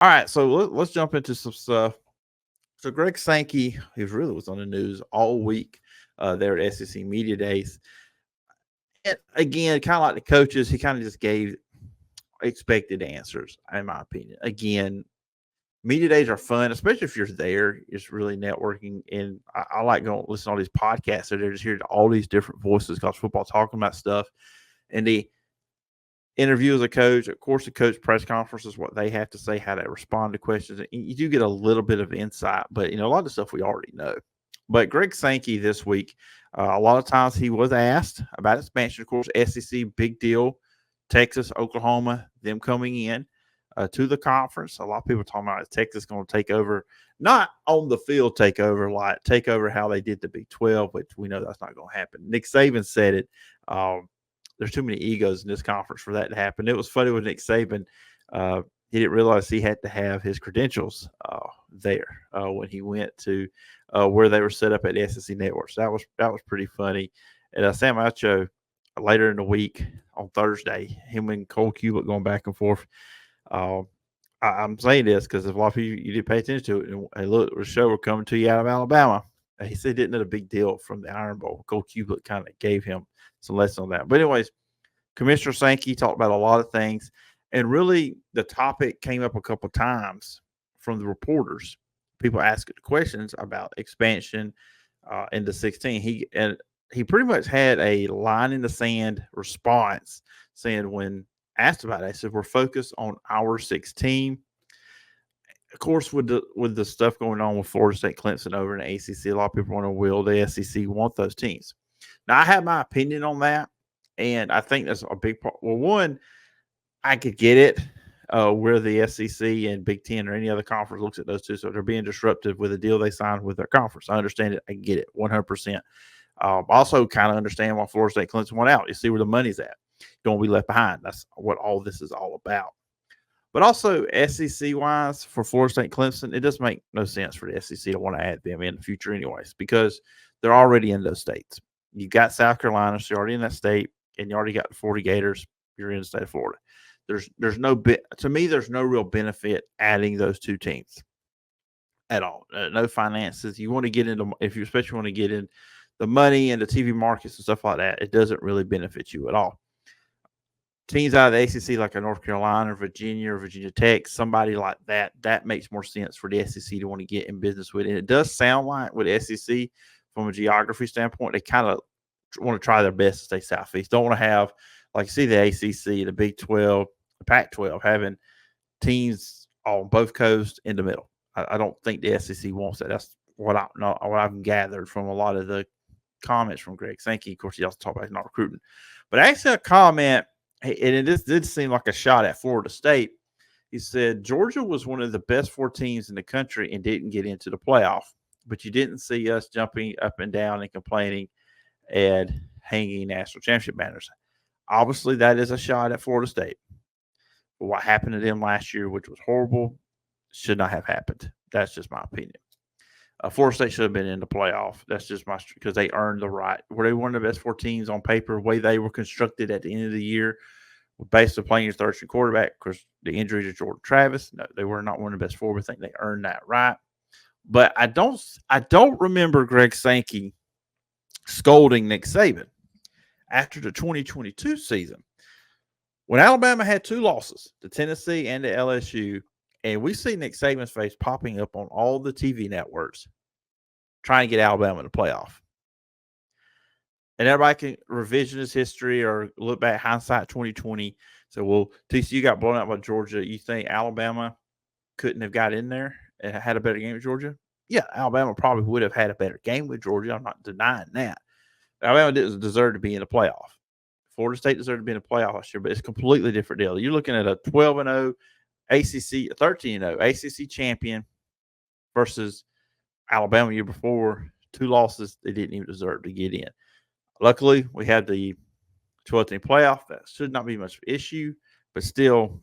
All right, so let's jump into some stuff. So Greg Sankey, he really was on the news all week there at SEC Media Days. And again, kind of like the coaches, he kind of just gave expected answers, in my opinion. Again, media days are fun, especially if you're there. It's really networking, and I like going to listen to all these podcasts. So they're just hearing all these different voices, college football, talking about stuff, and the interview as a coach. Of course, the coach press conferences, what they have to say, how they respond to questions. And you do get a little bit of insight, but a lot of the stuff we already know. But Greg Sankey this week, a lot of times he was asked about expansion. Of course, SEC, big deal. Texas, Oklahoma, them coming in to the conference. A lot of people talking about Texas going to take over, not on the field take over, like take over how they did the Big 12, which we know that's not going to happen. Nick Saban said it. There's too many egos in this conference for that to happen. It was funny with Nick Saban. He didn't realize he had to have his credentials there when he went to where they were set up at the SEC Network. So that was pretty funny. And Sam Acho, later in the week on Thursday, him and Cole Cubitt going back and forth. I'm saying this because a lot of people you did pay attention to it. And look, the show we're coming to you out of Alabama. He said he didn't know a big deal from the Iron Bowl. Cole Cubitt kind of gave him some lessons on that. But anyways, Commissioner Sankey talked about a lot of things, and really the topic came up a couple of times from the reporters. People asking questions about expansion into 16. He pretty much had a line in the sand response saying when asked about it, he said, we're focused on our 16. Of course, with the stuff going on with Florida State, Clemson over in the ACC, a lot of people want to will the SEC want those teams. Now, I have my opinion on that, and I think that's a big part. Well, one, I could get it where the SEC and Big Ten or any other conference looks at those two, so they're being disruptive with the deal they signed with their conference. I understand it. I get it 100%. Also, kind of understand why Florida State, Clemson went out. You see where the money's at. Don't be left behind. That's what all this is all about. But also, SEC-wise, for Florida State, Clemson, it does make no sense for the SEC to want to add them in the future anyways because they're already in those states. You got South Carolina, so you're already in that state, and you already got the 40 Gators. You're in the state of Florida. There's no to me, there's no real benefit adding those two teams at all. No finances. You want to get into, if you especially want to get in the money and the TV markets and stuff like that, it doesn't really benefit you at all. Teams out of the ACC like a North Carolina or Virginia Tech, somebody like that, that makes more sense for the SEC to want to get in business with. And it does sound like with SEC, from a geography standpoint, they kind of want to try their best to stay southeast. Don't want to have, like you see the ACC, the Big 12, the Pac-12, having teams on both coasts in the middle. I don't think the SEC wants that. That's what I've gathered from a lot of the comments from Greg Sankey. Of course, he also talked about not recruiting. But actually a comment, and it did seem like a shot at Florida State. He said, Georgia was one of the best 4 teams in the country and didn't get into the playoff. But you didn't see us jumping up and down and complaining and hanging national championship banners. Obviously, that is a shot at Florida State. But what happened to them last year, which was horrible, should not have happened. That's just my opinion. Florida State should have been in the playoff. That's just because they earned the right. Were they one of the best 4 teams on paper? The way they were constructed at the end of the year, based on playing your third-string quarterback, because the injury to Jordan Travis, no, they were not one of the best 4. But I think they earned that right. But I don't remember Greg Sankey scolding Nick Saban after the 2022 season when Alabama had 2 losses, to Tennessee and to LSU. And we see Nick Saban's face popping up on all the TV networks trying to get Alabama in the playoff. And everybody can revisionist history or look back hindsight 2020. So, well, TCU got blown out by Georgia. You think Alabama couldn't have got in there and had a better game with Georgia? Yeah, Alabama probably would have had a better game with Georgia. I'm not denying that. Alabama didn't deserve to be in the playoff. Florida State deserved to be in the playoff last year, but it's a completely different deal. You're looking at a 12-0 ACC, 13-0 ACC champion versus Alabama year before, 2 losses they didn't even deserve to get in. Luckily, we had the 12th playoff. That should not be much of an issue, but still,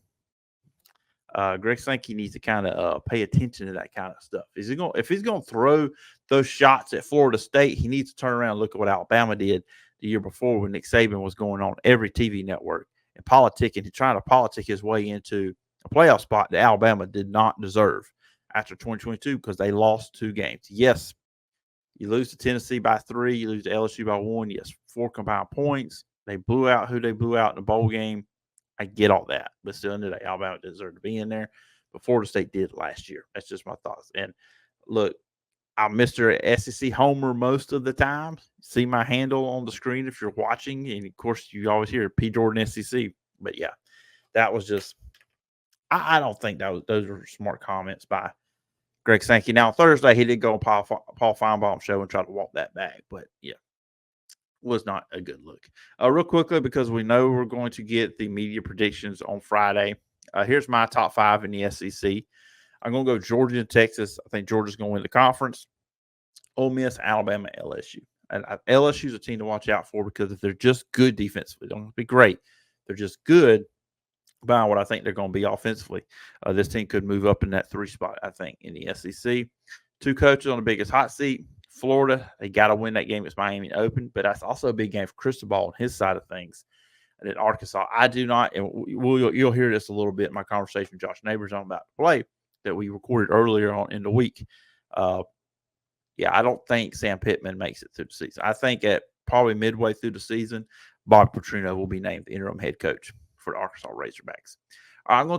Greg Sankey needs to kind of pay attention to that kind of stuff. If he's going to throw those shots at Florida State, he needs to turn around and look at what Alabama did the year before when Nick Saban was going on every TV network and politicking, trying to politic his way into a playoff spot that Alabama did not deserve after 2022 because they lost 2 games. Yes, you lose to Tennessee by 3, you lose to LSU by 1. Yes, 4 combined points. They blew out who they blew out in the bowl game. I get all that, but still, in the day, Alabama deserved to be in there. But Florida State did last year. That's just my thoughts. And look, I'm Mr. SEC Homer most of the time. See my handle on the screen if you're watching. And of course, you always hear P. Jordan SEC. But yeah, that was just, I don't think those were smart comments by Greg Sankey. Now, Thursday, he did go on Paul Feinbaum's show and try to walk that back. But yeah, was not a good look. Real quickly, because we know we're going to get the media predictions on Friday. Here's my top 5 in the SEC. I'm going to go Georgia and Texas. I think Georgia's going to win the conference. Ole Miss, Alabama, LSU. And LSU's a team to watch out for because if they're just good defensively, they don't have to be great. They're just good by what I think they're going to be offensively. This team could move up in that 3 spot, I think, in the SEC. 2 coaches on the biggest hot seat. Florida, they got to win that game. It's Miami Open, but that's also a big game for Cristobal on his side of things. And then Arkansas, I do not, and you'll hear this a little bit in my conversation with Josh Neighbors on about the play that we recorded earlier on in the week. Yeah, I don't think Sam Pittman makes it through the season. I think at probably midway through the season, Bob Petrino will be named the interim head coach for the Arkansas Razorbacks. I'm going to